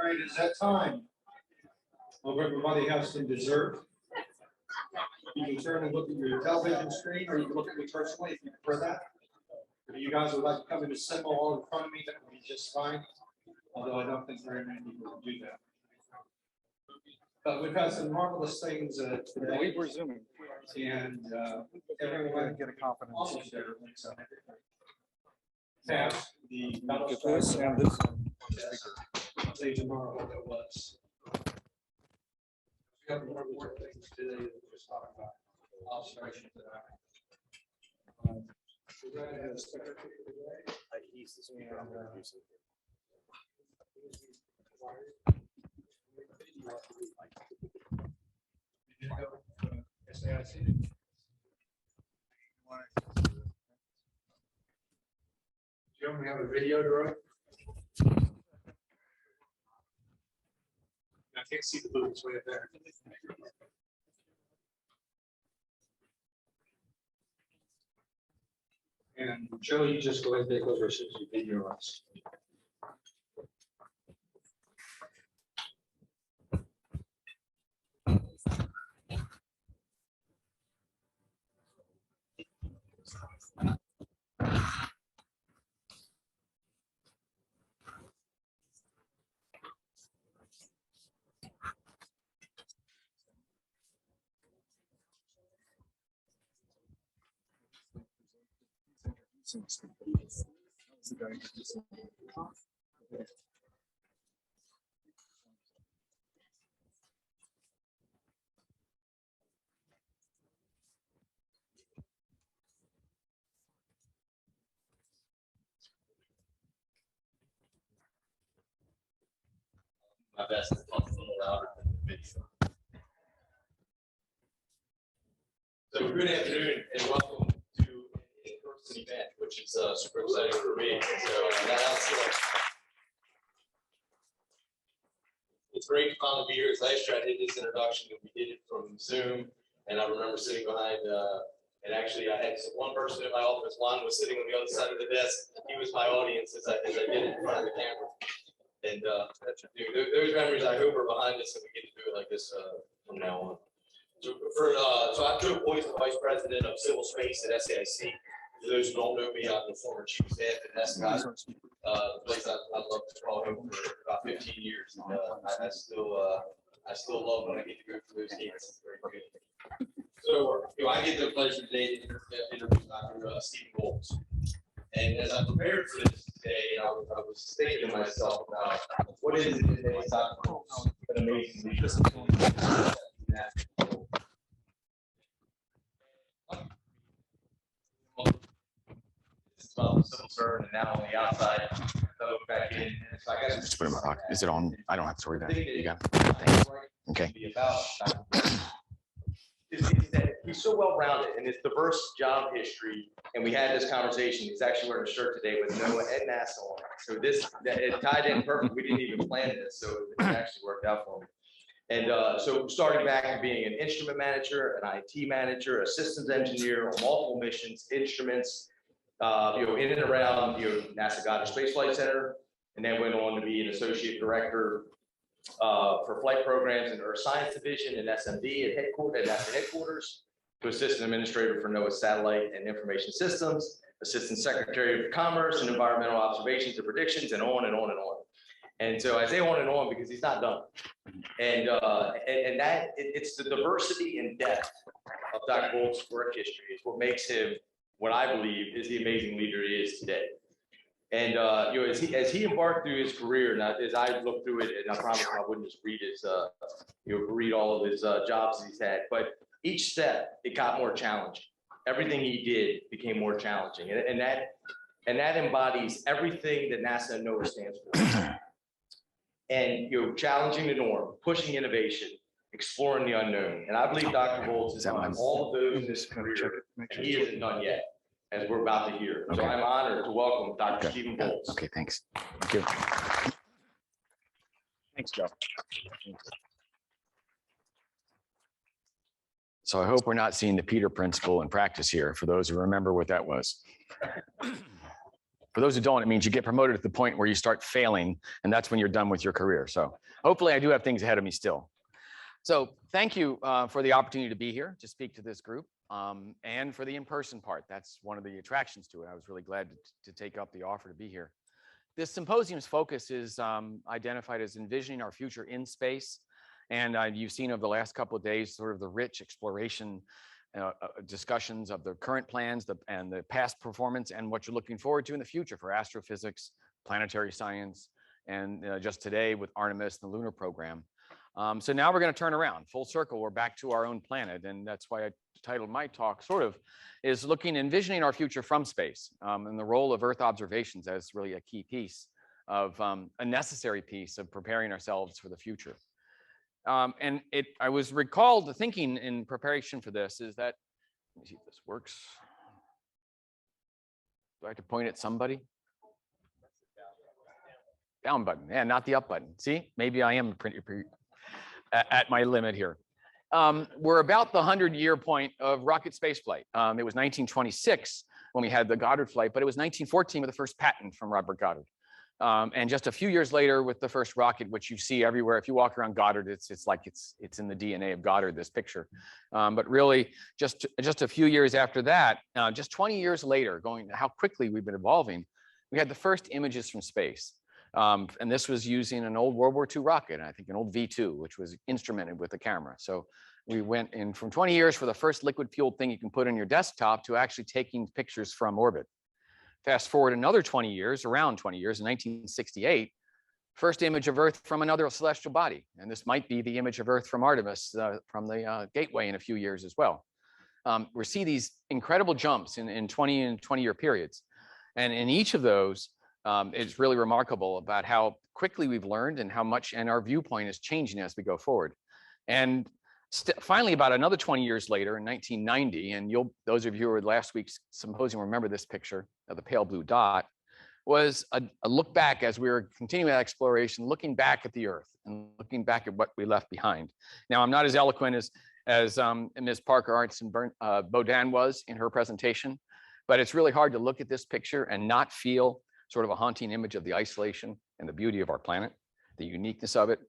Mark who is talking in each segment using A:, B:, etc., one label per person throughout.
A: right, it's that time. Hope everybody has some dessert. You can turn and look at your television screen, or you can look at me personally if you prefer that. If you guys would like to come and assemble all in front of me, that would be just fine. Although I don't think very many people will do that. But we've had some marvelous things today.
B: We're zooming.
A: And everyone
B: Get a confidence.
A: almost everything. Passed the
B: Get this and this.
A: I'll tell you tomorrow what that was. We have more important things today than just talk about observations that I have. We're going to have a secretary today.
B: He's the speaker. I'm going to use it.
A: You did go to SAIC. Do you only have a video, Drew? I can't see the boots way up there. And Joe, you just go ahead and take over since you did yours.
C: My best to talk a little louder than the video. So good afternoon and welcome to an in-person event, which is super exciting for me. So it's great to finally be here. Last year I did this introduction and we did it from Zoom, and I remember sitting behind. And actually, I had one person in my office. Juan was sitting on the other side of the desk. He was my audience as I did it in front of the camera. And those memories, I hope, are behind us, and we get to do it like this from now on. So I'm Joe Boyce, the Vice President of Civil Space at SAIC. For those who don't know me, I'm the former Chief of Staff at Goddard, the place I love to call home for about 15 years. And, I still love when I get to go through those gates. It's very good. So I get the pleasure today to introduce Dr. Stephen Volz. And as I prepared for this today, I was thinking to myself about what is it that makes Dr. Volz an amazing leader. It's about the civil servant and now on the outside. So back in, so I guess
D: Just put it in my pocket. Is it on? I don't have to worry about it. You got it.
C: Thanks.
D: Okay.
C: Is that he's so well rounded in his diverse job history, and we had this conversation. He's actually wearing a shirt today with Noah and NASA on it. So it tied in perfect. We didn't even plan this, so it actually worked out for me. And so starting back to being an instrument manager, an IT manager, a systems engineer on multiple missions, instruments, in and around NASA Goddard Space Flight Center, and then went on to be an associate director for flight programs in Earth Science Division and SMD at NASA headquarters, to assistant administrator for NOAA Satellite and Information Systems, assistant secretary of Commerce and Environmental Observations and Predictions, and on and on and on. And so I say on and on because he's not done. And that it's the diversity and depth of Dr. Volz's work history is what makes him what I believe is the amazing leader he is today. And as he embarked through his career, and as I looked through it, and I promise I wouldn't just read his read all of his jobs he's had, but each step it got more challenging. Everything he did became more challenging, and that embodies everything that NASA and NOAA stands for. And challenging the norm, pushing innovation, exploring the unknown. And I believe Dr. Volz has done all of those in his career, and he isn't done yet, as we're about to hear. So I'm honored to welcome Dr. Stephen Volz.
D: Okay, thanks. Thank you.
B: Thanks, Joe.
D: So I hope we're not seeing the Peter principle in practice here, for those who remember what that was. For those who don't, it means you get promoted at the point where you start failing, and that's when you're done with your career. So hopefully I do have things ahead of me still. So thank you for the opportunity to be here to speak to this group and for the in-person part. That's one of the attractions to it. I was really glad to take up the offer to be here. This symposium's focus is identified as envisioning our future in space. And you've seen over the last couple of days sort of the rich exploration discussions of the current plans and the past performance and what you're looking forward to in the future for astrophysics, planetary science, and just today with Artemis and the lunar program. So now we're going to turn around full circle. We're back to our own planet. And that's why I titled my talk sort of is envisioning our future from space and the role of Earth observations as really a key piece of a necessary piece of preparing ourselves for the future. And I was recalled thinking in preparation for this is that, let me see if this works. Do I have to point at somebody? Down button, yeah, not the up button. See, maybe I am pretty at my limit here. We're about the 100-year point of rocket spaceflight. It was 1926 when we had the Goddard flight, but it was 1914 with the first patent from Robert Goddard. And just a few years later with the first rocket, which you see everywhere. If you walk around Goddard, it's like it's in the DNA of Goddard, this picture. But really, just a few years after that, just 20 years later, going how quickly we've been evolving, we had the first images from space. And this was using an old World War II rocket, I think an old V2, which was instrumented with the camera. So we went in from 20 years for the first liquid fueled thing you can put on your desktop to actually taking pictures from orbit. Fast forward another 20 years, around 20 years, in 1968, first image of Earth from another celestial body. And this might be the image of Earth from Artemis from the Gateway in a few years as well. We see these incredible jumps in 20 and 20-year periods. And in each of those, it's really remarkable about how quickly we've learned and how much, and our viewpoint is changing as we go forward. And finally, about another 20 years later, in 1990, and those of you who were at last week's symposium remember this picture of the pale blue dot, was a look back as we were continuing that exploration, looking back at the Earth and looking back at what we left behind. Now, I'm not as eloquent as Ms. Parker Arntzen Bodan was in her presentation, but it's really hard to look at this picture and not feel sort of a haunting image of the isolation and the beauty of our planet, the uniqueness of it,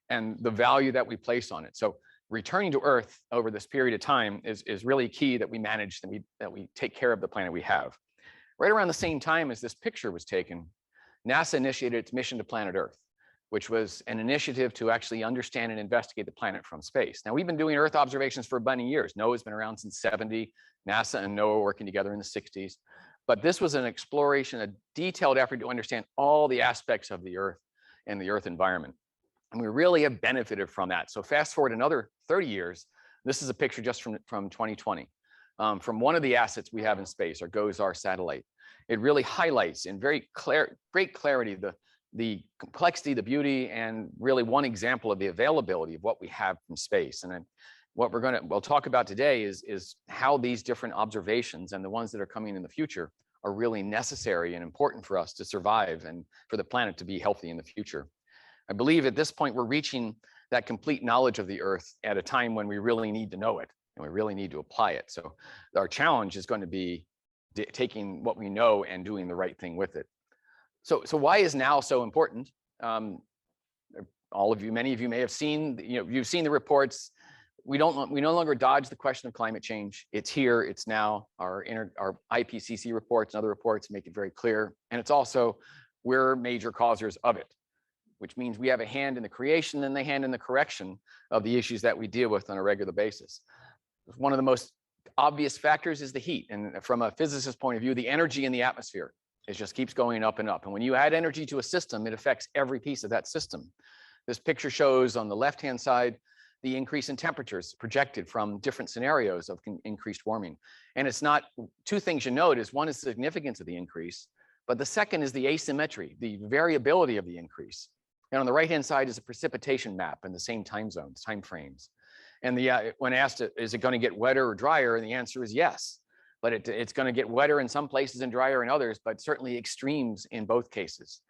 D: and the value that we place on it. So returning to Earth over this period of time is really key that we manage, that we take care of the planet we have. Right around the same time as this picture was taken, NASA initiated its mission to planet Earth, which was an initiative to actually understand and investigate the planet from space. Now, we've been doing Earth observations for many years. NOAA's been around since '70, NASA and NOAA working together in the '60s. But this was an exploration, a detailed effort to understand all the aspects of the Earth and the Earth environment. And we really have benefited from that. So fast forward another 30 years, this is a picture just from 2020, from one of the assets we have in space, our GOES-R satellite. It really highlights in great clarity the complexity, the beauty, and really one example of the availability of what we have from space. And then what we'll talk about today is how these different observations and the ones that are coming in the future are really necessary and important for us to survive and for the planet to be healthy in the future. I believe at this point we're reaching that complete knowledge of the Earth at a time when we really need to know it and we really need to apply it. So our challenge is going to be taking what we know and doing the right thing with it. So why is now so important? All of you, many of you may have seen, you've seen the reports. We no longer dodge the question of climate change. It's here, it's now. Our IPCC reports and other reports make it very clear. And it's also, we're major causers of it, which means we have a hand in the creation and a hand in the correction of the issues that we deal with on a regular basis. One of the most obvious factors is the heat. And from a physicist's point of view, the energy in the atmosphere, it just keeps going up and up. And when you add energy to a system, it affects every piece of that system. This picture shows on the left-hand side, the increase in temperatures projected from different scenarios of increased warming. And it's not, two things you note is one is the significance of the increase, but the second is the asymmetry, the variability of the increase. And on the right-hand side is a precipitation map in the same time zones, time frames. And when asked, is it going to get wetter or drier? And the answer is yes, but it's going to get wetter in some places and drier in others, but certainly extremes in both cases.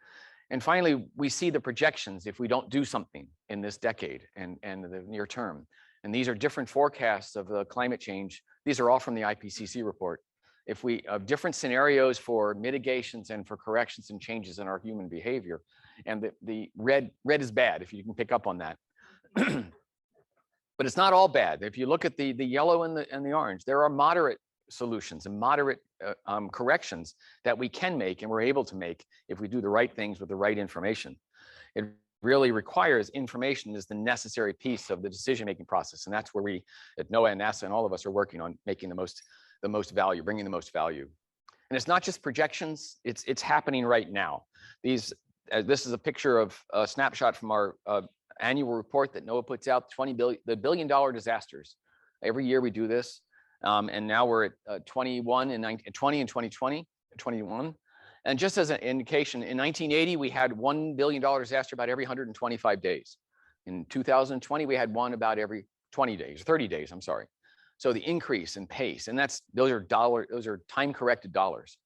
D: And finally, we see the projections if we don't do something in this decade and the near term. And these are different forecasts of the climate change. These are all from the IPCC report. if we have different scenarios for mitigations and for corrections and changes in our human behavior. And the red is bad, if you can pick up on that. But it's not all bad. If you look at the yellow and the orange, there are moderate solutions and moderate corrections that we can make and we're able to make if we do the right things with the right information. It really requires information as the necessary piece of the decision-making process. And that's where we at NOAA and NASA and all of us are working on making the most value, bringing the most value. And it's not just projections, it's happening right now. This is a picture of a snapshot from our annual report that NOAA puts out, the billion-dollar disasters. Every year we do this. And now we're at 21 and 20 and 2020, 21. And just as an indication, in 1980, we had $1 billion disaster about every 125 days. In 2020, we had one about every 20 days, 30 days, I'm sorry. So the increase in pace, and those are time-corrected dollars.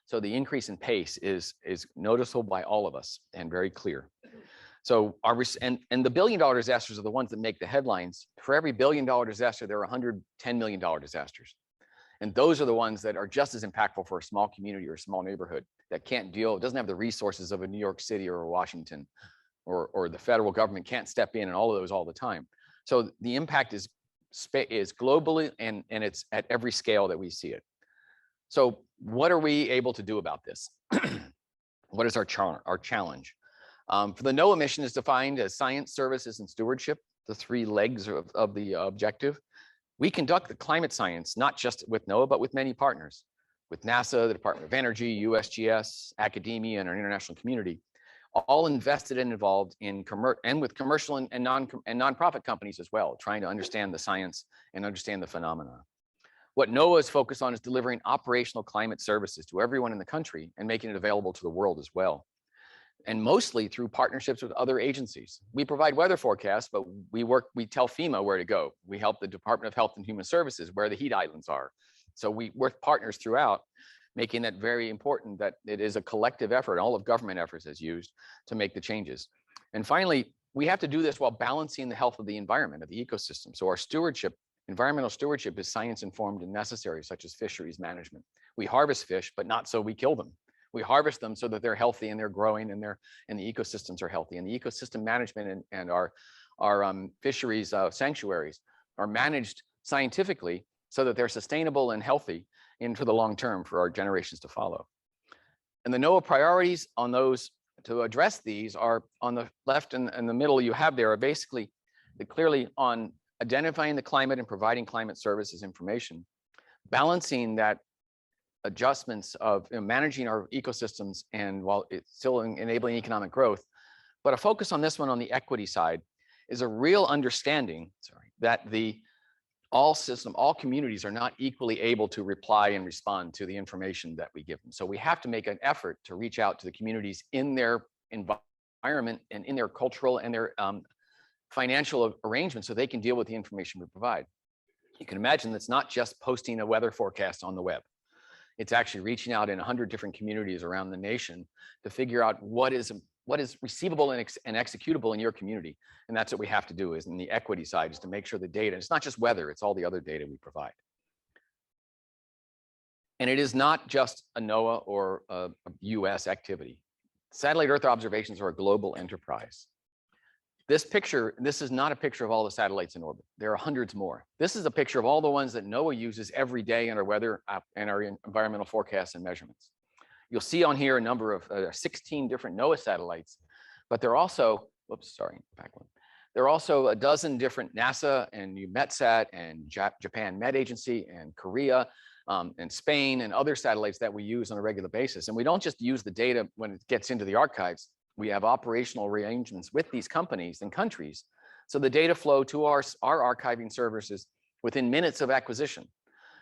D: So the increase in pace is noticeable by all of us and very clear. So and the billion-dollar disasters are the ones that make the headlines. For every billion-dollar disaster, there are $110 million disasters. And those are the ones that are just as impactful for a small community or a small neighborhood that doesn't have the resources of a New York City or a Washington, or the federal government can't step in and all of those all the time. So the impact is globally and it's at every scale that we see it. So what are we able to do about this? What is our challenge? For the NOAA mission is defined as science, services, and stewardship, the three legs of the objective. We conduct the climate science, not just with NOAA, but with many partners, with NASA, the Department of Energy, USGS, academia, and our international community, all invested and involved in with commercial and nonprofit companies as well, trying to understand the science and understand the phenomena. What NOAA is focused on is delivering operational climate services to everyone in the country and making it available to the world as well. And mostly through partnerships with other agencies. We provide weather forecasts, but we tell FEMA where to go. We help the Department of Health and Human Services where the heat islands are. So we work partners throughout, making that very important that it is a collective effort, all of government efforts is used to make the changes. And finally, we have to do this while balancing the health of the environment, of the ecosystem. So our stewardship, environmental stewardship is science informed and necessary, such as fisheries management. We harvest fish, but not so we kill them. We harvest them so that they're healthy and they're growing and the ecosystems are healthy. And the ecosystem management and our fisheries sanctuaries are managed scientifically so that they're sustainable and healthy into the long term for our generations to follow. And the NOAA priorities on those to address these are on the left and the middle you have there are basically clearly on identifying the climate and providing climate services information, balancing that adjustments of managing our ecosystems and while it's still enabling economic growth. But a focus on this one on the equity side is a real understanding, that all communities are not equally able to reply and respond to the information that we give them. So we have to make an effort to reach out to the communities in their environment and in their cultural and their financial arrangements so they can deal with the information we provide. You can imagine that's not just posting a weather forecast on the web. It's actually reaching out in 100 different communities around the nation to figure out what is receivable and executable in your community. And that's what we have to do is in the equity side is to make sure the data, it's not just weather, it's all the other data we provide. And it is not just a NOAA or a US activity. Satellite Earth observations are a global enterprise. This is not a picture of all the satellites in orbit. There are hundreds more. This is a picture of all the ones that NOAA uses every day in our weather and our environmental forecasts and measurements. You'll see on here a number of 16 different NOAA satellites, but there are also, there are also a dozen different NASA and EUMETSAT and Japan Med Agency and Korea and Spain and other satellites that we use on a regular basis. And we don't just use the data when it gets into the archives. We have operational arrangements with these companies and countries. So the data flow to our archiving services within minutes of acquisition.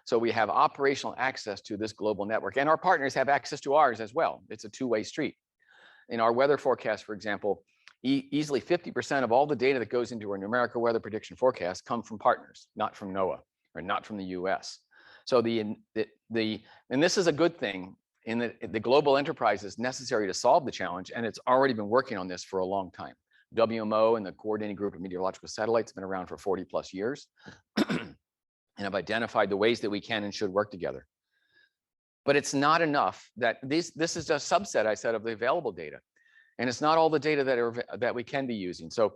D: So we have operational access to this global network and our partners have access to ours as well. It's a two-way street. In our weather forecast, for example, easily 50% of all the data that goes into our numerical weather prediction forecast come from partners, not from NOAA or not from the US. So and this is a good thing in that the global enterprise is necessary to solve the challenge, and it's already been working on this for a long time. WMO and the Coordinating Group of Meteorological Satellites have been around for 40 plus years and have identified the ways that we can and should work together. But it's not enough that this is a subset, I said, of the available data. And it's not all the data that we can be using. So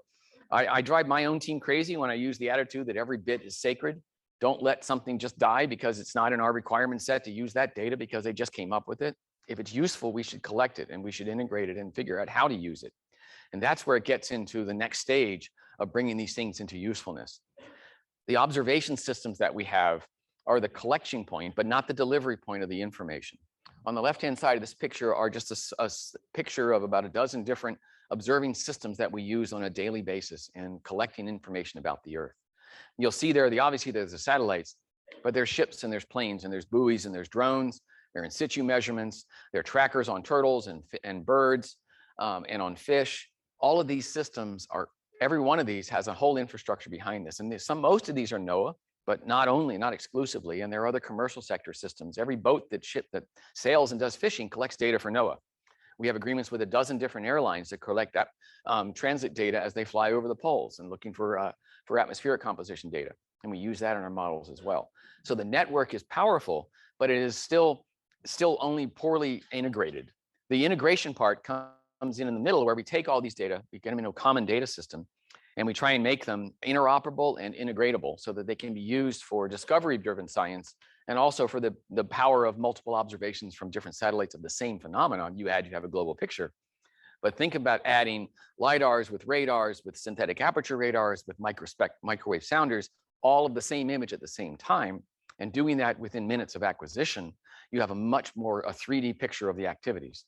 D: I drive my own team crazy when I use the attitude that every bit is sacred. Don't let something just die because it's not in our requirement set to use that data because they just came up with it. If it's useful, we should collect it and we should integrate it and figure out how to use it. And that's where it gets into the next stage of bringing these things into usefulness. The observation systems that we have are the collection point, but not the delivery point of the information. On the left-hand side of this picture are just a picture of about a dozen different observing systems that we use on a daily basis in collecting information about the Earth. You'll see there, obviously there's the satellites, but there's ships and there's planes and there's buoys and there's drones. There are in situ measurements. There are trackers on turtles and birds and on fish. All of these systems every one of these has a whole infrastructure behind this. And most of these are NOAA, but not exclusively. And there are other commercial sector systems. Every boat that sails and does fishing collects data for NOAA. We have agreements with a dozen different airlines that collect that transit data as they fly over the poles and looking for atmospheric composition data. And we use that in our models as well. So the network is powerful, but it is still only poorly integrated. The integration part comes in the middle where we take all these data, we get them into a common data system, and we try and make them interoperable and integratable so that they can be used for discovery-driven science and also for the power of multiple observations from different satellites of the same phenomenon. You have a global picture. But think about adding LiDARs with radars, with synthetic aperture radars, with microwave sounders, all of the same image at the same time, and doing that within minutes of acquisition. You have a much more a 3D picture of the activities.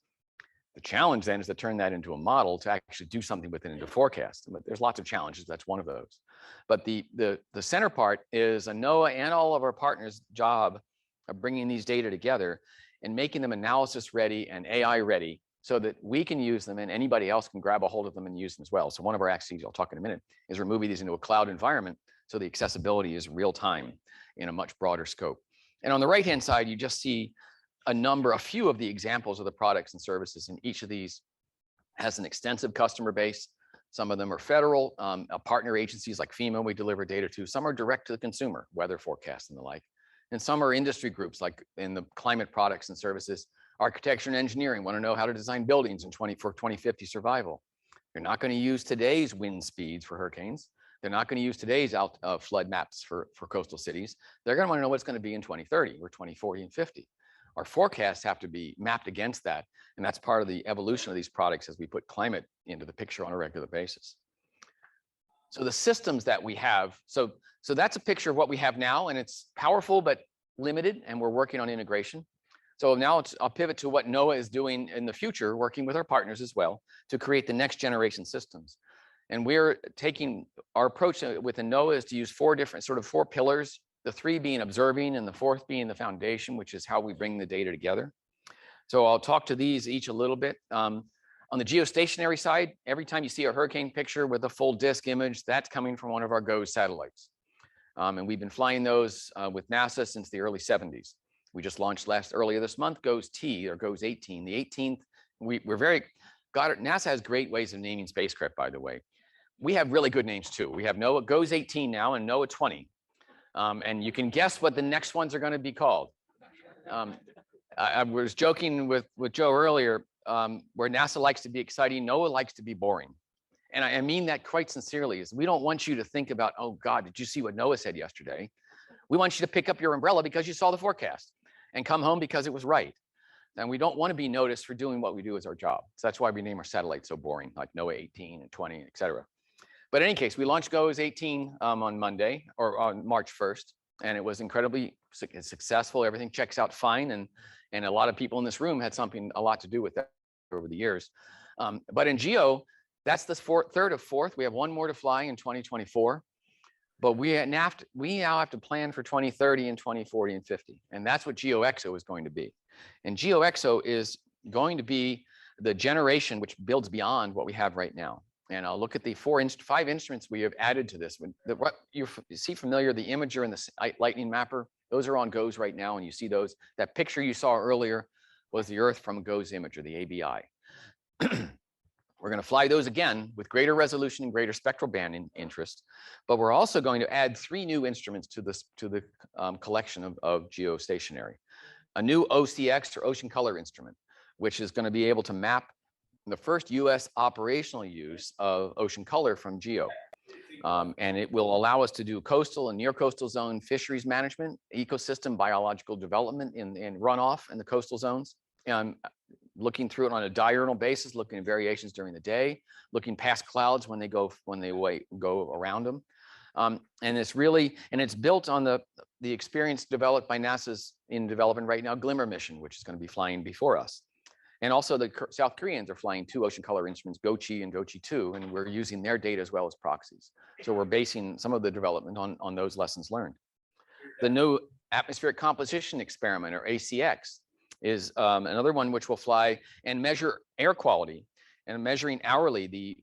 D: The challenge then is to turn that into a model to actually do something with it into forecast. But there's lots of challenges. That's one of those. But the center part is a NOAA and all of our partners' job of bringing these data together and making them analysis ready and AI ready so that we can use them and anybody else can grab a hold of them and use them as well. So one of our activities, I'll talk in a minute, is we're moving these into a cloud environment so the accessibility is real time in a much broader scope. And on the right-hand side, you just see a few of the examples of the products and services, and each of these has an extensive customer base. Some of them are federal, partner agencies like FEMA we deliver data to. Some are direct to the consumer, weather forecasts and the like. And some are industry groups like in the climate products and services. Architecture and engineering want to know how to design buildings for 2050 survival. They're not going to use today's wind speeds for hurricanes. They're not going to use today's flood maps for coastal cities. They're going to want to know what's going to be in 2030 or 2040 and 50. Our forecasts have to be mapped against that. And that's part of the evolution of these products as we put climate into the picture on a regular basis. So the systems that we have, so that's a picture of what we have now, and it's powerful but limited, and we're working on integration. So now I'll pivot to what NOAA is doing in the future, working with our partners as well, to create the next generation systems. And we're taking our approach within NOAA is to use four pillars, the three being observing and the fourth being the foundation, which is how we bring the data together. So I'll talk to these each a little bit. On the geostationary side, every time you see a hurricane picture with a full disk image, that's coming from one of our GOES satellites. And we've been flying those with NASA since the early 70s. We just launched earlier this month, GOES-T or GOES-18. The 18th, Goddard, NASA has great ways of naming spacecraft, by the way. We have really good names too. We have NOAA GOES-18 now and NOAA 20. And you can guess what the next ones are going to be called. I was joking with Joe earlier, where NASA likes to be exciting, NOAA likes to be boring. And I mean that quite sincerely, is we don't want you to think about, oh God, did you see what NOAA said yesterday? We want you to pick up your umbrella because you saw the forecast and come home because it was right. And we don't want to be noticed for doing what we do as our job. So that's why we name our satellites so boring, like NOAA 18 and 20, et cetera. But in any case, we launched GOES-18 on Monday or on March 1st, and it was incredibly successful. Everything checks out fine. And a lot of people in this room had a lot to do with that over the years. But in GEO, that's the third of fourth. We have one more to fly in 2024. But we now have to plan for 2030 and 2040 and 50. And that's what GeoXO is going to be. And GeoXO is going to be the generation which builds beyond what we have right now. And I'll look at the 5 instruments we have added to this. What you see familiar, the imager and the lightning mapper, those are on GOES right now, and you see those. That picture you saw earlier was the Earth from GOES imager, the ABI. We're going to fly those again with greater resolution and greater spectral band interest, but we're also going to add 3 new instruments to the collection of geostationary. a new OCX or ocean color instrument, which is going to be able to map the first US operational use of ocean color from GEO. And it will allow us to do coastal and near coastal zone fisheries management, ecosystem biological development in runoff in the coastal zones. Looking through it on a diurnal basis, looking at variations during the day, looking past clouds when they go around them. And it's built on the experience developed by NASA's in development right now, Glimmer mission, which is going to be flying before us. And also the South Koreans are flying 2 ocean color instruments, Gochi and Gochi 2, and we're using their data as well as proxies. So we're basing some of the development on those lessons learned. The new atmospheric composition experiment, or ACX, is another one which will fly and measure air quality, and measuring hourly the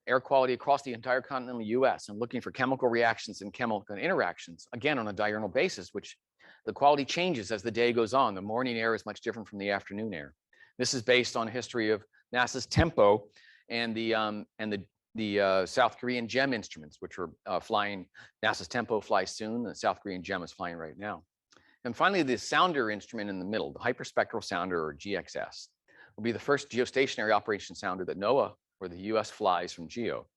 D: air quality across the entire continental US and looking for chemical reactions and chemical interactions, again, on a diurnal basis, which the quality changes as the day goes on. The morning air is much different from the afternoon air. This is based on history of NASA's TEMPO and the South Korean GEM instruments, which are flying. NASA's TEMPO flies soon. The South Korean GEM is flying right now. And finally, the sounder instrument in the middle, the hyperspectral sounder, or GXS, will be the first geostationary operation sounder that NOAA or the US flies from GEO.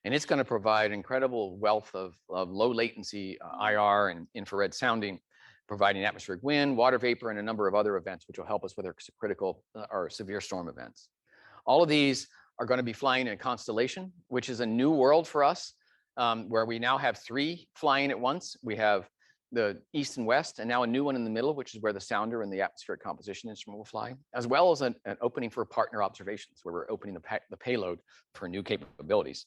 D: And it's going to provide incredible wealth of low latency IR and infrared sounding, providing atmospheric wind, water vapor, and a number of other events, which will help us with our critical or severe storm events. All of these are going to be flying in a constellation, which is a new world for us, where we now have 3 flying at once. We have the east and west, and now a new one in the middle, which is where the sounder and the atmospheric composition instrument will fly, as well as an opening for partner observations, where we're opening the payload for new capabilities.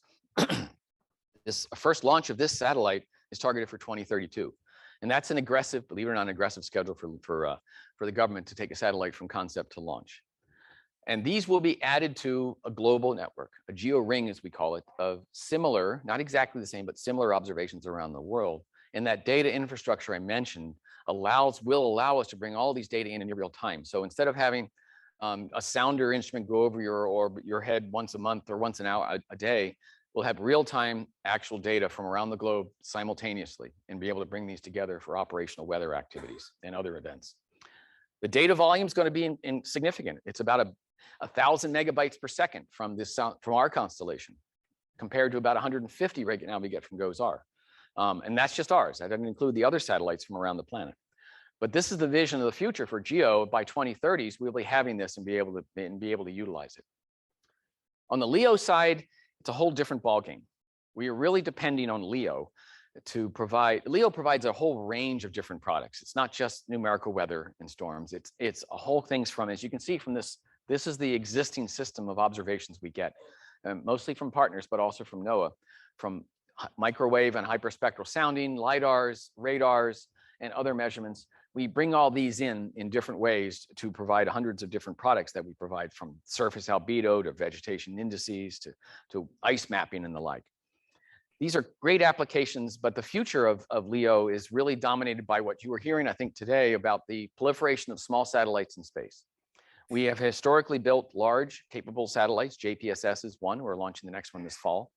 D: This first launch of this satellite is targeted for 2032. And that's an aggressive, believe it or not, an aggressive schedule for the government to take a satellite from concept to launch. And these will be added to a global network, a geo ring, as we call it, of similar, not exactly the same, but similar observations around the world. And that data infrastructure I mentioned will allow us to bring all these data in real time. So instead of having a sounder instrument go over your head once a month or once an hour a day, we'll have real-time actual data from around the globe simultaneously and be able to bring these together for operational weather activities and other events. The data volume is going to be significant. It's about 1,000 megabytes per second from our constellation, compared to about 150 right now we get from GOES-R. And that's just ours. That doesn't include the other satellites from around the planet. But this is the vision of the future for GEO. By 2030s, we'll be having this and be able to utilize it. On the LEO side, it's a whole different ballgame. We are really depending on LEO to provide. LEO provides a whole range of different products. It's not just numerical weather and storms. It's a whole things from, as you can see from this. This is the existing system of observations we get, mostly from partners, but also from NOAA, from microwave and hyperspectral sounding, LIDARs, radars, and other measurements. We bring all these in different ways to provide hundreds of different products that we provide, from surface albedo to vegetation indices to ice mapping and the like. These are great applications, but the future of LEO is really dominated by what you were hearing, I think, today about the proliferation of small satellites in space. We have historically built large, capable satellites. JPSS is one. We're launching the next one this fall.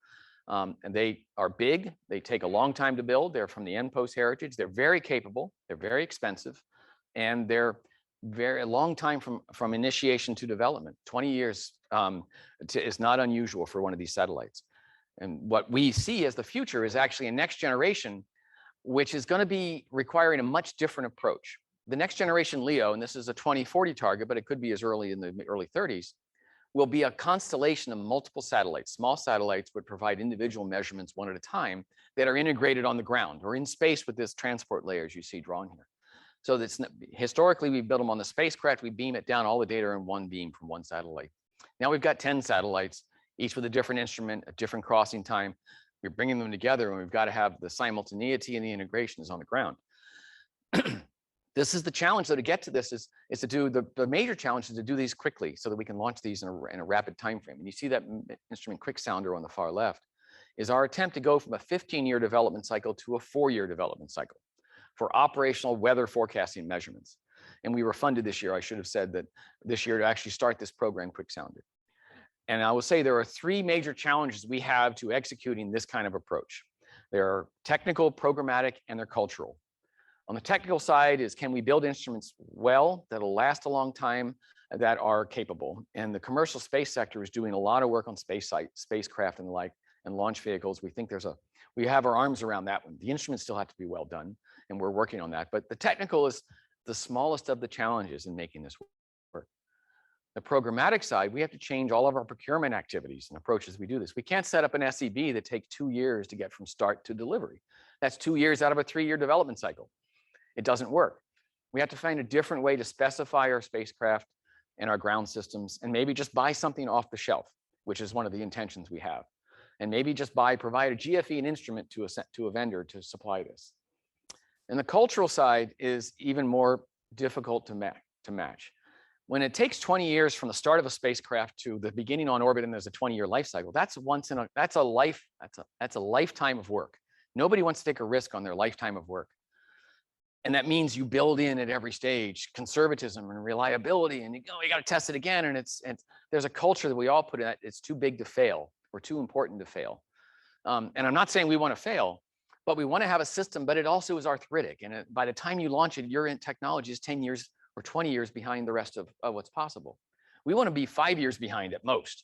D: And they are big. They take a long time to build. They're from the NPOS heritage. They're very capable. They're very expensive. And they're a long time from initiation to development. 20 years is not unusual for one of these satellites. And what we see as the future is actually a next generation, which is going to be requiring a much different approach. The next generation LEO, and this is a 2040 target, but it could be as early in the early 30s, will be a constellation of multiple satellites. Small satellites would provide individual measurements one at a time that are integrated on the ground or in space with this transport layers you see drawn here. So that's historically, we built them on the spacecraft. We beam it down, all the data in one beam from one satellite. Now we've got 10 satellites, each with a different instrument, a different crossing time. We're bringing them together, and we've got to have the simultaneity and the integration is on the ground. This is the challenge, though, to get to this is to do the major challenge is to do these quickly so that we can launch these in a rapid time frame. And you see that instrument Quicksounder on the far left is our attempt to go from a 15-year development cycle to a 4-year development cycle for operational weather forecasting measurements. And we were funded this year. I should have said that this year to actually start this program, Quicksounder. And I will say there are 3 major challenges we have to executing this kind of approach. They're technical, programmatic, and they're cultural. On the technical side is, can we build instruments well that'll last a long time, that are capable? And the commercial space sector is doing a lot of work on spacecraft and the like, and launch vehicles. We think we have our arms around that one. The instruments still have to be well done, and we're working on that. But the technical is the smallest of the challenges in making this work. The programmatic side, we have to change all of our procurement activities and approaches we do this. We can't set up an SEB that takes 2 years to get from start to delivery. That's 2 years out of a 3-year development cycle. It doesn't work. We have to find a different way to specify our spacecraft and our ground systems, and maybe just buy something off the shelf, which is one of the intentions we have. And maybe just provide a GFE and instrument to a vendor to supply this. And the cultural side is even more difficult to match. When it takes 20 years from the start of a spacecraft to the beginning on orbit, and there's a 20-year life cycle, that's a lifetime of work. Nobody wants to take a risk on their lifetime of work. And that means you build in at every stage conservatism and reliability, and you got to test it again. And there's a culture that we all put in that it's too big to fail, or too important to fail. And I'm not saying we want to fail, but we want to have a system, but it also is arthritic. And by the time you launch it, your technology is 10 years or 20 years behind the rest of what's possible. We want to be 5 years behind at most,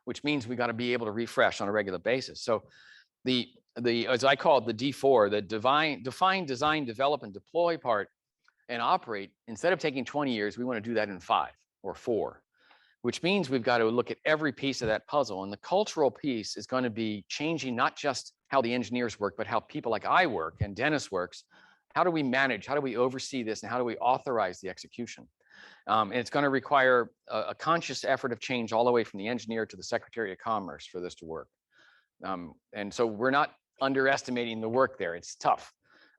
D: which means we got to be able to refresh on a regular basis. So the as I call it, the D4, the define, design, develop, and deploy part and operate, instead of taking 20 years, we want to do that in 5 or 4, which means we've got to look at every piece of that puzzle. And the cultural piece is going to be changing not just how the engineers work, but how people like I work and Dennis works. How do we manage? How do we oversee this? And how do we authorize the execution? And it's going to require a conscious effort of change all the way from the engineer to the Secretary of Commerce for this to work. And so we're not underestimating the work there. It's tough.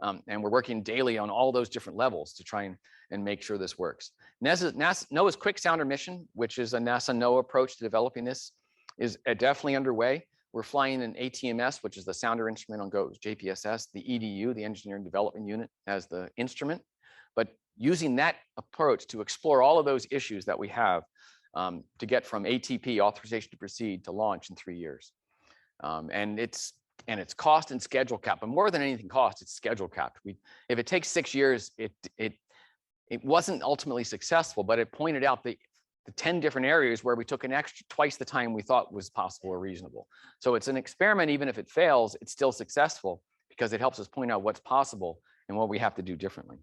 D: And we're working daily on all those different levels to try and make sure this works. NOAA's Quicksounder Mission, which is a NASA NOAA approach to developing this, is definitely underway. We're flying an ATMS, which is the sounder instrument on GOES, JPSS, the EDU, the Engineering Development Unit, as the instrument. But using that approach to explore all of those issues that we have to get from ATP, authorization to proceed, to launch in 3 years. And it's cost and schedule capped, but more than anything cost, it's schedule capped. If it takes 6 years, it wasn't ultimately successful, but it pointed out the 10 different areas where we took an extra twice the time we thought was possible or reasonable. So it's an experiment. Even if it fails, it's still successful because it helps us point out what's possible and what we have to do differently.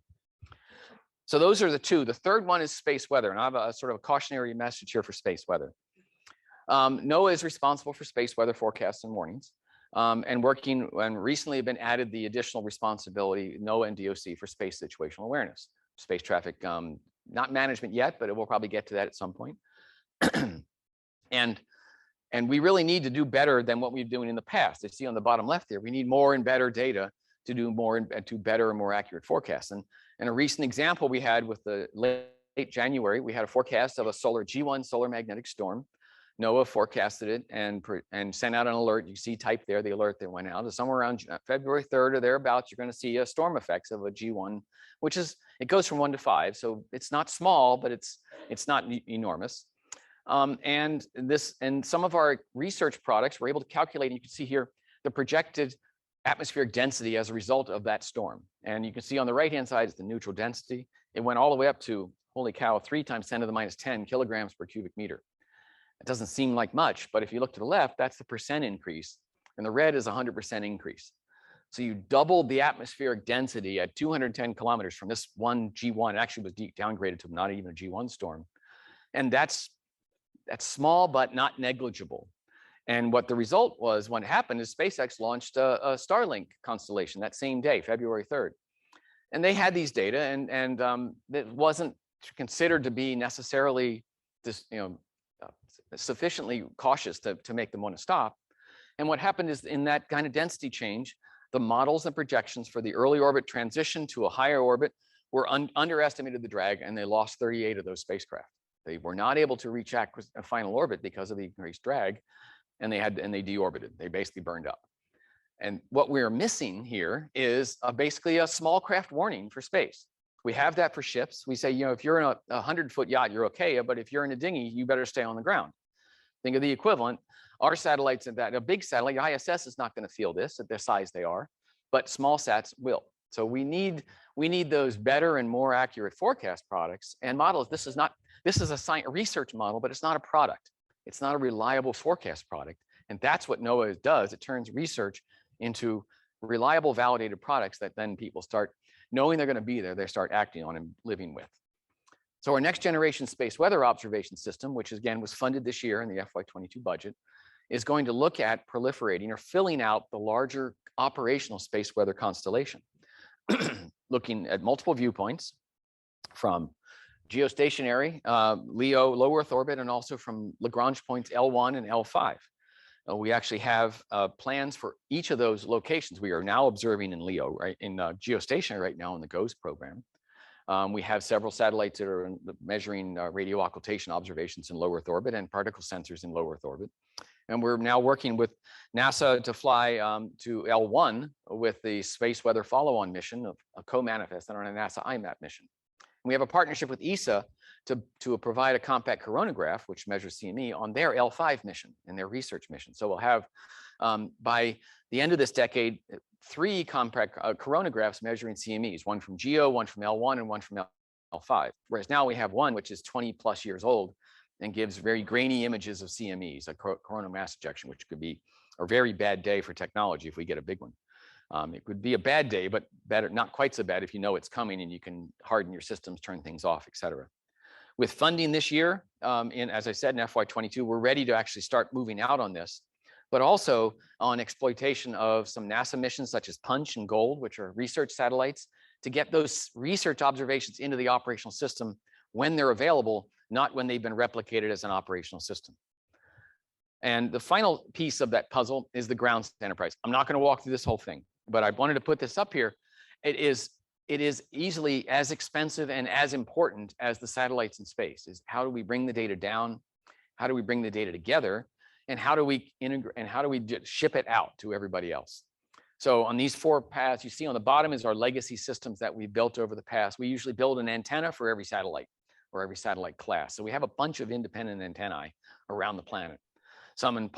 D: So those are the two. The third one is space weather, and I have a sort of a cautionary message here for space weather. NOAA is responsible for space weather forecasts and warnings, and recently have been added the additional responsibility, NOAA and DOC, for space situational awareness, space traffic, not management yet, but it will probably get to that at some point. And we really need to do better than what we've been doing in the past. You see on the bottom left there, we need more and better data to do more and to better and more accurate forecasts. And a recent example we had with the late January, we had a forecast of a G1 solar magnetic storm. NOAA forecasted it and sent out an alert. You see type there, the alert that went out. Somewhere around February 3rd or thereabouts, you're going to see a storm effects of a G1, which is, it goes from 1 to 5. So it's not small, but it's not enormous. And some of our research products were able to calculate, and you can see here, the projected atmospheric density as a result of that storm. And you can see on the right-hand side is the neutral density. It went all the way up to, holy cow, 3 × 10⁻10 kilograms per cubic meter. It doesn't seem like much, but if you look to the left, that's the percent increase, and the red is 100% increase. So you doubled the atmospheric density at 210 kilometers from this one G1. It actually was downgraded to not even a G1 storm. And that's small, but not negligible. And what the result was, what happened is SpaceX launched a Starlink constellation that same day, February 3rd. And they had these data, and it wasn't considered to be necessarily this, sufficiently cautious to make them want to stop. And what happened is, in that kind of density change, the models and projections for the early orbit transition to a higher orbit were underestimated the drag, and they lost 38 of those spacecraft. They were not able to reach a final orbit because of the increased drag, and they deorbited. They basically burned up. And what we're missing here is basically a small craft warning for space. We have that for ships. We say, if you're in a 100-foot yacht, you're okay, but if you're in a dinghy, you better stay on the ground. Think of the equivalent. Our satellites, a big satellite, ISS is not going to feel this at the size they are, but small sats will. So we need those better and more accurate forecast products and models. This is a research model, but it's not a product. It's not a reliable forecast product. And that's what Noaa does. It turns research into reliable, validated products that then people start knowing they're going to be there, they start acting on and living with. So our next generation space weather observation system, which again was funded this year in the FY22 budget, is going to look at proliferating or filling out the larger operational space weather constellation, looking at multiple viewpoints from geostationary, LEO, low Earth orbit, and also from Lagrange points L1 and L5. We actually have plans for each of those locations. We are now observing in LEO, right, in geostationary right now in the GOES program. We have several satellites that are measuring radio occultation observations in low Earth orbit and particle sensors in low Earth orbit. And we're now working with NASA to fly to L1 with the Space Weather Follow-On mission, a co-manifest on a NASA IMAP mission. And we have a partnership with ESA to provide a compact coronagraph, which measures CME, on their L5 mission and their research mission. So we'll have, by the end of this decade, 3 compact coronagraphs measuring CMEs, one from GEO, one from L1, and one from L5. Whereas now we have one which is 20 plus years old and gives very grainy images of CMEs, a coronal mass ejection, which could be a very bad day for technology if we get a big one. It could be a bad day, but better, not quite so bad if you know it's coming and you can harden your systems, turn things off, et cetera. With funding this year, as I said, in FY22, we're ready to actually start moving out on this, but also on exploitation of some NASA missions such as Punch and Gold, which are research satellites, to get those research observations into the operational system when they're available, not when they've been replicated as an operational system. And the final piece of that puzzle is the ground enterprise. I'm not going to walk through this whole thing, but I wanted to put this up here. It is easily as expensive and as important as the satellites in space. Is how do we bring the data down? How do we bring the data together? And how do we integrate, and how do we ship it out to everybody else? So on these 4 paths, you see on the bottom is our legacy systems that we built over the past. We usually build an antenna for every satellite or every satellite class. So we have a bunch of independent antennae around the planet. Some in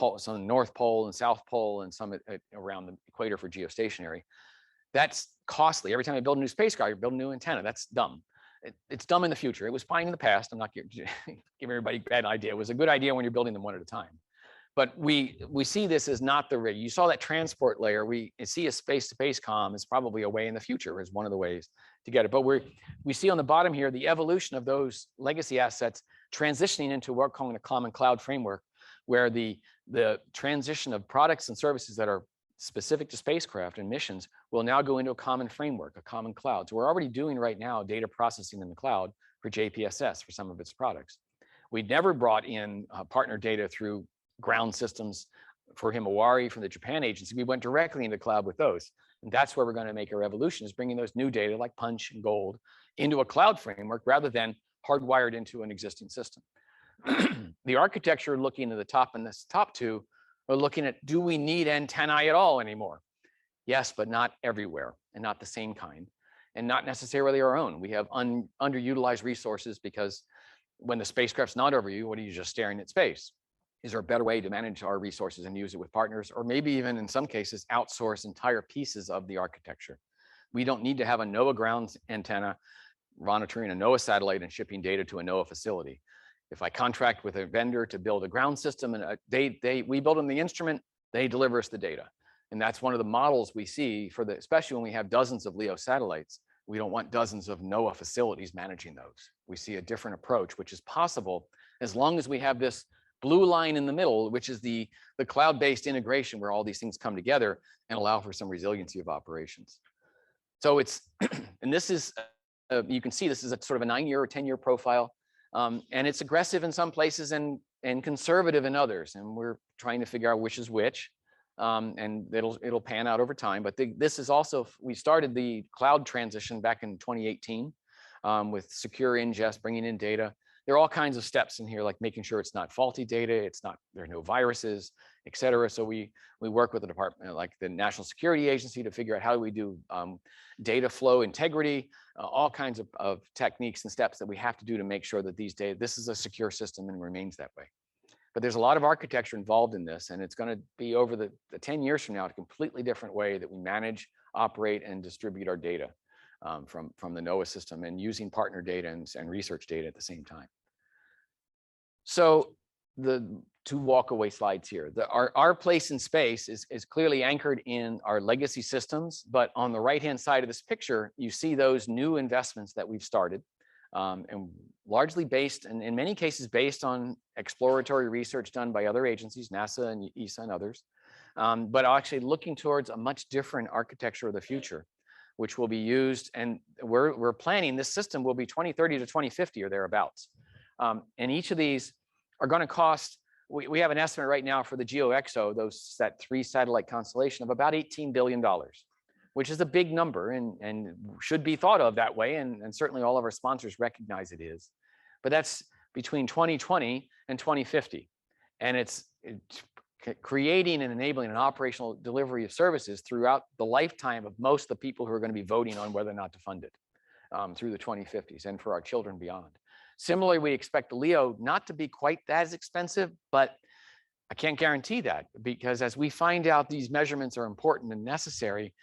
D: North Pole and South Pole, and some around the equator for geostationary. That's costly. Every time you build a new spacecraft, you build a new antenna. That's dumb. It's dumb in the future. It was fine in the past. I'm not giving everybody a bad idea. It was a good idea when you're building them one at a time. But we see this as not the rig. You saw that transport layer. We see a space-to-space comm is probably a way in the future, is one of the ways to get it. But we see on the bottom here the evolution of those legacy assets transitioning into what we're calling a common cloud framework, where the transition of products and services that are specific to spacecraft and missions will now go into a common framework, a common cloud. So we're already doing right now data processing in the cloud for JPSS for some of its products. We never brought in partner data through ground systems for Himawari from the Japan agency. We went directly into cloud with those. And that's where we're going to make a revolution, is bringing those new data like Punch and Gold into a cloud framework rather than hardwired into an existing system. The architecture, looking at the top and this top 2, are looking at, do we need antennae at all anymore? Yes, but not everywhere, and not the same kind, and not necessarily our own. We have underutilized resources, because when the spacecraft's not over you, what are you, just staring at space? Is there a better way to manage our resources and use it with partners, or maybe even in some cases outsource entire pieces of the architecture? We don't need to have a NOAA ground antenna monitoring a NOAA satellite and shipping data to a NOAA facility. If I contract with a vendor to build a ground system, and we build them the instrument, they deliver us the data. And that's one of the models we see for especially when we have dozens of LEO satellites. We don't want dozens of NOAA facilities managing those. We see a different approach, which is possible as long as we have this blue line in the middle, which is the cloud-based integration where all these things come together and allow for some resiliency of operations. So it's, and this is, you can see this is a sort of a 9-year or 10-year profile. And it's aggressive in some places and conservative in others. And we're trying to figure out which is which. And it'll pan out over time. But this is also, we started the cloud transition back in 2018 with secure ingest, bringing in data. There are all kinds of steps in here, like making sure it's not faulty data, there are no viruses, et cetera. So we work with the department, like the National Security Agency, to figure out how do we do data flow integrity, all kinds of techniques and steps that we have to do to make sure that this is a secure system and remains that way. But there's a lot of architecture involved in this, and it's going to be over the 10 years from now, a completely different way that we manage, operate, and distribute our data from the Noaa system, and using partner data and research data at the same time. So the two walkaway slides here. Our place in space is clearly anchored in our legacy systems, but on the right-hand side of this picture, you see those new investments that we've started, and largely based, and in many cases based on exploratory research done by other agencies, NASA and ESA and others, but actually looking towards a much different architecture of the future, which will be used, and we're planning this system will be 2030 to 2050 or thereabouts. And each of these are going to cost, we have an estimate right now for the GeoXO, that 3 satellite constellation, of about $18 billion, which is a big number and should be thought of that way. And certainly all of our sponsors recognize it is. But that's between 2020 and 2050. And it's creating and enabling an operational delivery of services throughout the lifetime of most of the people who are going to be voting on whether or not to fund it through the 2050s, and for our children beyond. Similarly, we expect the LEO not to be quite as expensive, but I can't guarantee that, because as we find out these measurements are important and necessary,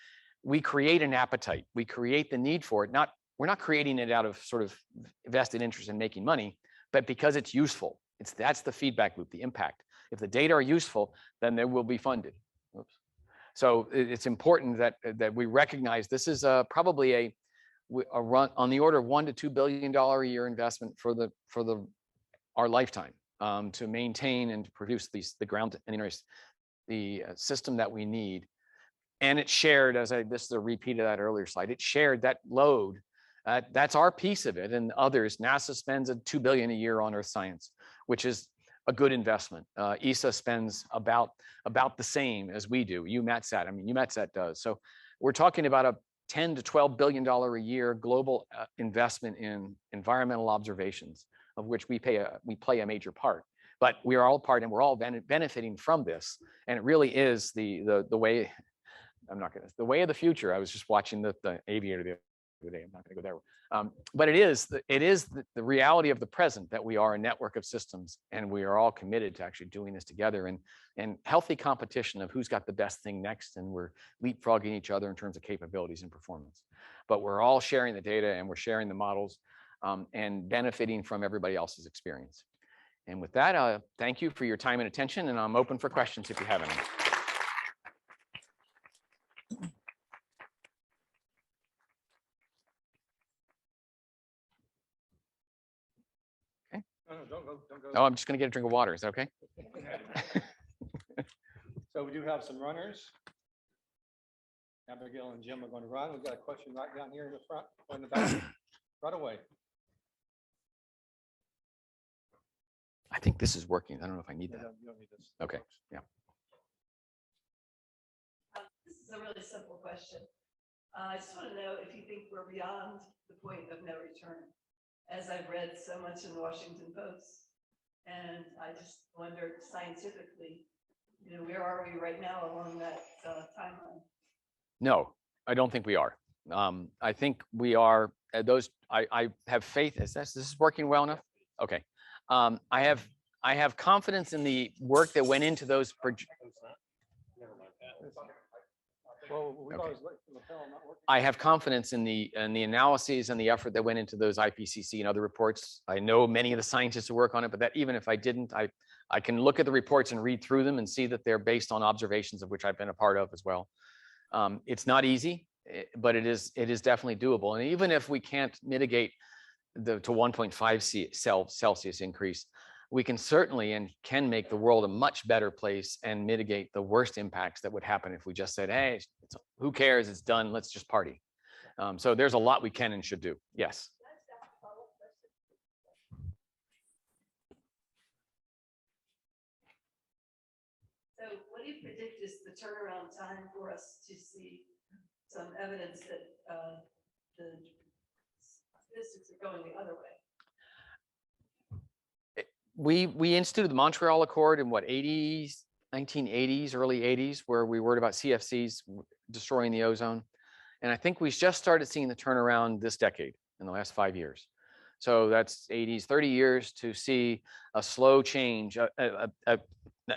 D: we create an appetite. We create the need for it. We're not creating it out of sort of vested interest in making money, but because it's useful. That's the feedback loop, the impact. If the data are useful, then they will be funded. Oops. So it's important that we recognize this is probably a run on the order of $1 to $2 billion a year investment for our lifetime to maintain and to produce the ground and the system that we need. And it's shared, this is a repeat of that earlier slide. It's shared, that load. That's our piece of it, and others. NASA spends $2 billion a year on Earth science, which is a good investment. ESA spends about the same as we do. UMATSAT, UMATSAT does. So we're talking about a $10 to $12 billion a year global investment in environmental observations, of which we play a major part. But we are all part, and we're all benefiting from this. And it really is the way. The way of the future. I was just watching the Aviator the other day. I'm not going to go there. But it is the reality of the present, that we are a network of systems, and we are all committed to actually doing this together, and healthy competition of who's got the best thing next, and we're leapfrogging each other in terms of capabilities and performance. But we're all sharing the data, and we're sharing the models, and benefiting from everybody else's experience. And with that, thank you for your time and attention, and I'm open for questions if you have any.
A: Don't go.
D: Oh, I'm just going to get a drink of water. Is that okay?
A: So we do have some runners. Abigail and Jim are going to run. We've got a question right down here in the front, or in the back, right away.
D: I think this is working. I don't know if I need that.
A: You don't need this.
D: Okay. Yeah.
E: This is a really simple question. I just want to know if you think we're beyond the point of no return, as I've read so much in the Washington Post, and I just wondered scientifically, where are we right now along that timeline? No,
D: I don't think we are. I think we are I have faith. Is this working well enough? Okay. I have confidence in the work that went into those. I have confidence in the analyses and the effort that went into those IPCC and other reports. I know many of the scientists who work on it, but that even if I didn't, I can look at the reports and read through them and see that they're based on observations of which I've been a part of as well. It's not easy, but it is definitely doable. And even if we can't mitigate to 1.5 Celsius increase, we can certainly and can make the world a much better place and mitigate the worst impacts that would happen if we just said, hey, who cares? It's done. Let's just party. So there's a lot we can and should do. Yes.
E: So what do you predict is the turnaround time for us to see some evidence that the statistics are going the other way?
D: We instituted the Montreal Accord in what, 1980s, early 80s, where we worried about CFCs destroying the ozone. And I think we just started seeing the turnaround this decade, in the last 5 years. So that's 80s, 30 years to see a slow change. It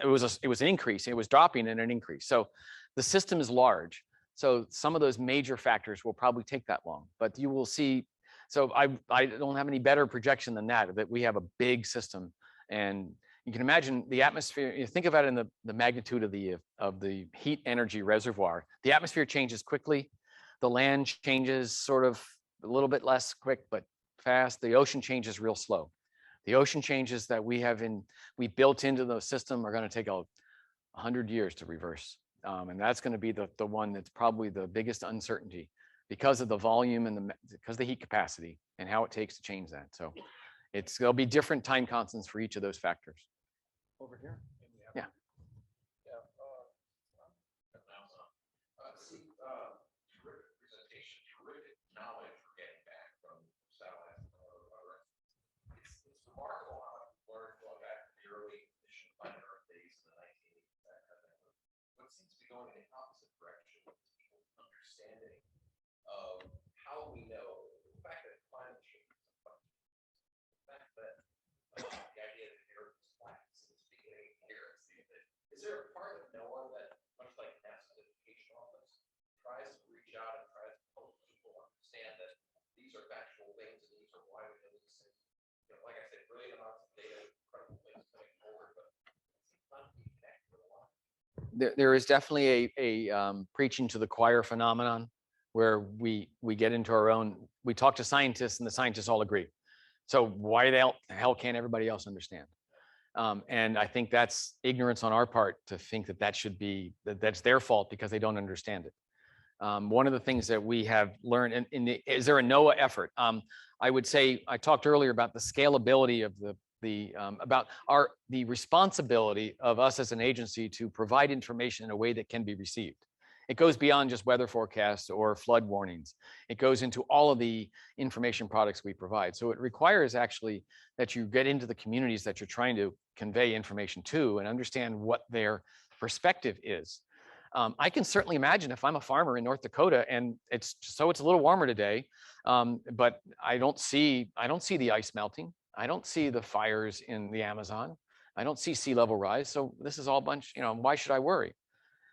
D: was an increase. It was dropping and an increase. So the system is large. So some of those major factors will probably take that long, but you will see. So I don't have any better projection than that we have a big system, and you can imagine the atmosphere. You think about it in the magnitude of the heat energy reservoir. The atmosphere changes quickly. The land changes sort of a little bit less quick, but fast. The ocean changes real slow. The ocean changes that we built into the system are going to take 100 years to reverse. And that's going to be the one that's probably the biggest uncertainty because of the volume and because of the heat capacity and how it takes to change that. So there'll be different time constants for each of those factors. Over here. Yeah.
F: Terrific presentation, terrific knowledge we're getting back from satellite. It's remarkable how I've learned going back to the early mission planet Earth days in the 1980s, that kind of thing. What seems to be going in the opposite direction is people's understanding of how we know the fact that climate change is a function. The fact that the idea that the Earth is flat since the beginning here. Is there a part of Noah that, much like NASA's education office, tries to reach out and tries to help people understand that these are factual things and these are why we know these things? You know, like I said, brilliant amounts of data, incredible things coming forward, but it's not being connected with a lot.
D: There is definitely a preaching to the choir phenomenon where we get into our own. We talk to scientists and the scientists all agree. So why the hell can't everybody else understand? And I think that's ignorance on our part to think that's their fault because they don't understand it. One of the things that we have learned, is there a Noah effort? I would say, I talked earlier about the scalability of the responsibility of us as an agency to provide information in a way that can be received. It goes beyond just weather forecasts or flood warnings. It goes into all of the information products we provide. So it requires actually that you get into the communities that you're trying to convey information to and understand what their perspective is. I can certainly imagine if I'm a farmer in North Dakota and it's a little warmer today, but I don't see the ice melting. I don't see the fires in the Amazon. I don't see sea level rise. So this is all why should I worry?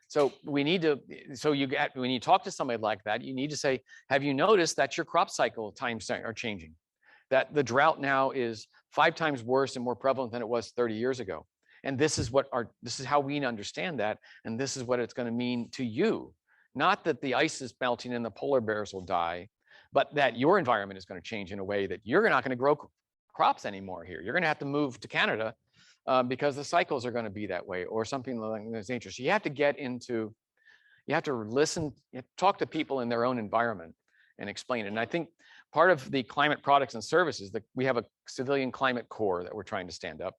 D: So when you talk to somebody like that, you need to say, have you noticed that your crop cycle times are changing? That the drought now is 5 times worse and more prevalent than it was 30 years ago. And this is how we understand that. And this is what it's going to mean to you. Not that the ice is melting and the polar bears will die, but that your environment is going to change in a way that you're not going to grow crops anymore here. You're going to have to move to Canada because the cycles are going to be that way or something like that nature. So you have to listen, talk to people in their own environment and explain it. And I think part of the climate products and services that we have a civilian climate corps that we're trying to stand up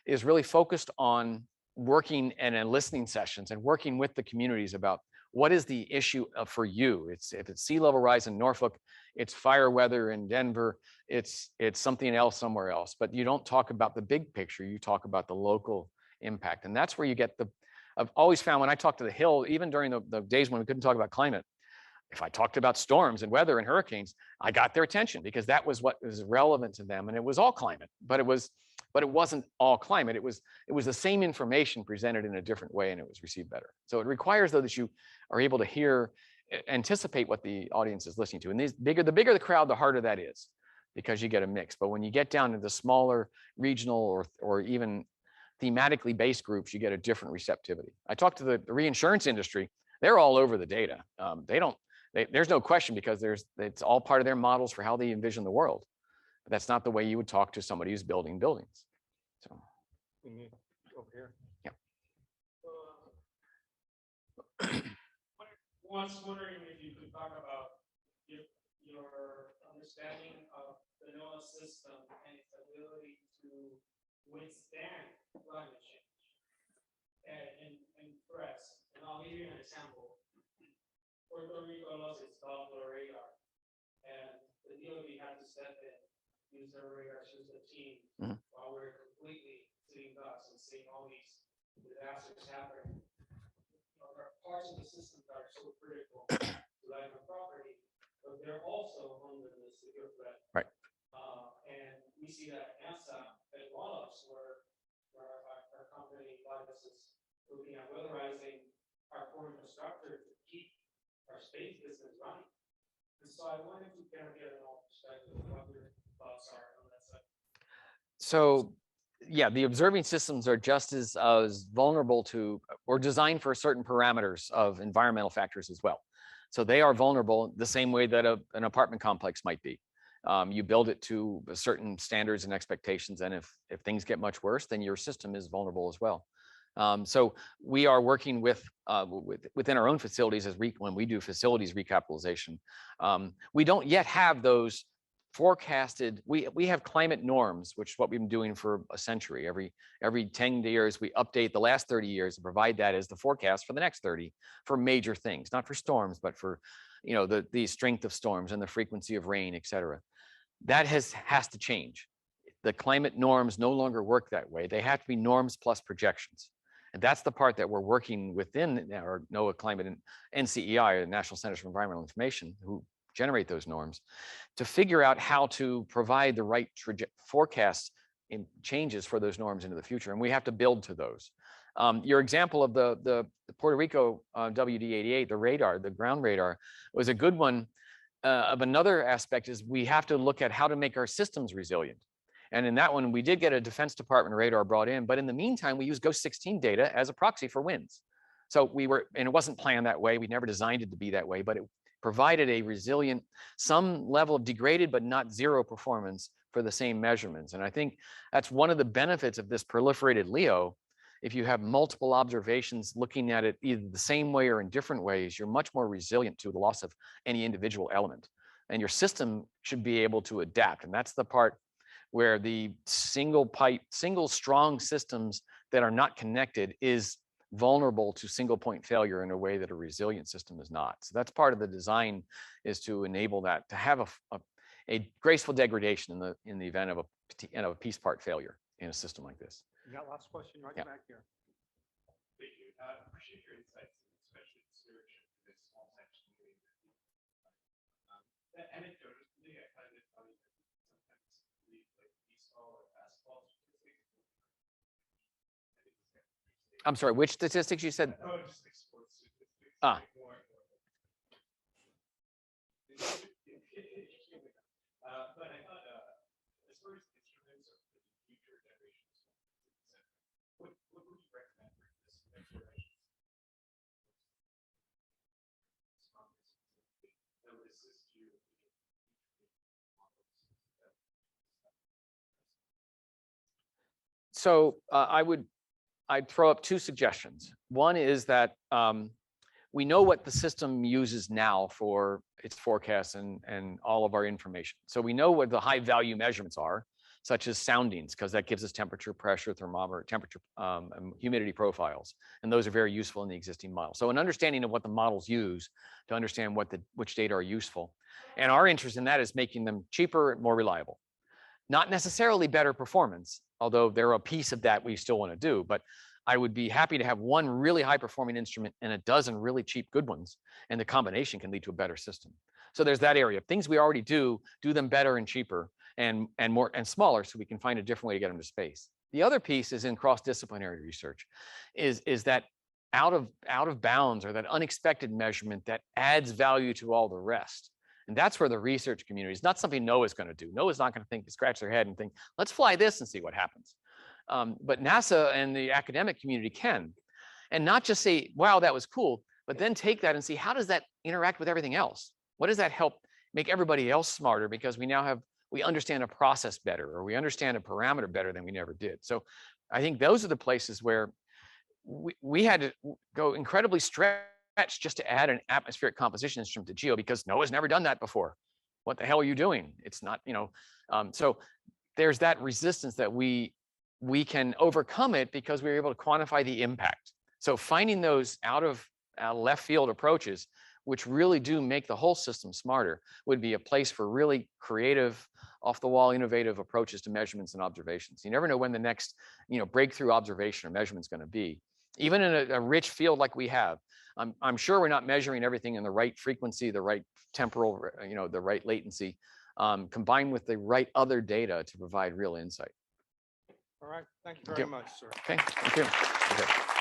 D: is really focused on working and in listening sessions and working with the communities about what is the issue for you. If it's sea level rise in Norfolk, it's fire weather in Denver, it's something else somewhere else. But you don't talk about the big picture, you talk about the local impact. And that's where you get I've always found when I talk to the Hill, even during the days when we couldn't talk about climate, if I talked about storms and weather and hurricanes, I got their attention because that was what was relevant to them. And it was all climate, but it wasn't all climate. It was the same information presented in a different way and it was received better. So it requires though that you are able to anticipate what the audience is listening to. And the bigger the crowd, the harder that is because you get a mix. But when you get down to the smaller regional or even thematically based groups, you get a different receptivity. I talked to the reinsurance industry. They're all over the data. There's no question because it's all part of their models for how they envision the world. But that's not the way you would talk to somebody who's building buildings. So
B: Over here.
D: Yeah.
G: Was wondering if you could talk about your understanding of the Noah system and its ability to withstand climate change and threats. And I'll give you an example. Puerto Rico lost its Doppler radar, and the DoD had to step in, use their radars, use the team, while we're completely sitting ducks and seeing all these disasters happening. There are parts of the system that are so critical to life and property, but they're also under the severe threat.
D: Right.
G: And looking at weatherizing our core infrastructure to keep our space systems running. And so I wanted to kind of get an all perspective of what your thoughts are on that side.
D: So yeah, the observing systems are just as vulnerable to or designed for certain parameters of environmental factors as well. So they are vulnerable the same way that an apartment complex might be. You build it to certain standards and expectations, and if things get much worse, then your system is vulnerable as well. So we are working within our own facilities when we do facilities recapitalization. We don't yet have those forecasted. We have climate norms, which is what we've been doing for a century. Every 10 years, we update the last 30 years and provide that as the forecast for the next 30 for major things, not for storms, but for the strength of storms and the frequency of rain, et cetera. That has to change. The climate norms no longer work that way. They have to be norms plus projections. And that's the part that we're working within our NOAA Climate and NCEI, the National Centers for Environmental Information, who generate those norms, to figure out how to provide the right forecasts in changes for those norms into the future. And we have to build to those. Your example of the Puerto Rico WD-88, the radar, the ground radar, was a good one. Of another aspect is we have to look at how to make our systems resilient. And in that one, we did get a Defense Department radar brought in, but in the meantime, we used Ghost 16 data as a proxy for winds. So and it wasn't planned that way. We never designed it to be that way, but it provided a resilient, some level of degraded, but not zero performance for the same measurements. And I think that's one of the benefits of this proliferated LEO. If you have multiple observations looking at it either the same way or in different ways, you're much more resilient to the loss of any individual element. And your system should be able to adapt. And that's the part where the single strong systems that are not connected is vulnerable to single point failure in a way that a resilient system is not. So that's part of the design, is to enable that, to have a graceful degradation in the event of a piece part failure in a system like this.
B: You got last question right back here.
F: Thank you. I appreciate your insights, especially the stewardship of this small section community. Anecdotally, I find it funny that sometimes we like baseball or basketball statistics.
D: I'm sorry, which statistics you said?
F: Oh, just like sports statistics.
D: Ah.
F: Like more. But I thought, as far as instruments or for the future generations, what would you recommend for this next generation? That would assist you.
D: So I'd throw up two suggestions. One is that we know what the system uses now for its forecasts and all of our information. So we know what the high value measurements are, such as soundings, because that gives us temperature, pressure, thermometer, temperature, and humidity profiles. And those are very useful in the existing model. So an understanding of what the models use to understand which data are useful. And our interest in that is making them cheaper, more reliable. Not necessarily better performance, although they're a piece of that we still want to do. But I would be happy to have one really high performing instrument and a dozen really cheap good ones, and the combination can lead to a better system. So there's that area. Things we already do them better and cheaper and more and smaller, so we can find a different way to get them to space. The other piece is in cross-disciplinary research, is that out of bounds or that unexpected measurement that adds value to all the rest. And that's where the research community is not something NOAA's going to do. NOAA's not going to scratch their head and think, let's fly this and see what happens. But NASA and the academic community can. And not just say, wow, that was cool, but then take that and see, how does that interact with everything else? What does that help make everybody else smarter? Because we understand a process better, or we understand a parameter better than we never did. So I think those are the places where we had to go incredibly stretched just to add an atmospheric composition instrument to GEO, because NOAA's never done that before. What the hell are you doing? It's not, so there's that resistance that we can overcome it because we were able to quantify the impact. So finding those out of left field approaches, which really do make the whole system smarter, would be a place for really creative, off the wall, innovative approaches to measurements and observations. You never know when the next, breakthrough observation or measurement is going to be. Even in a rich field like we have, I'm sure we're not measuring everything in the right frequency, the right temporal, the right latency, combined with the right other data to provide real insight.
B: All right. Thank you very much, sir.
D: Okay. Thank you. Okay.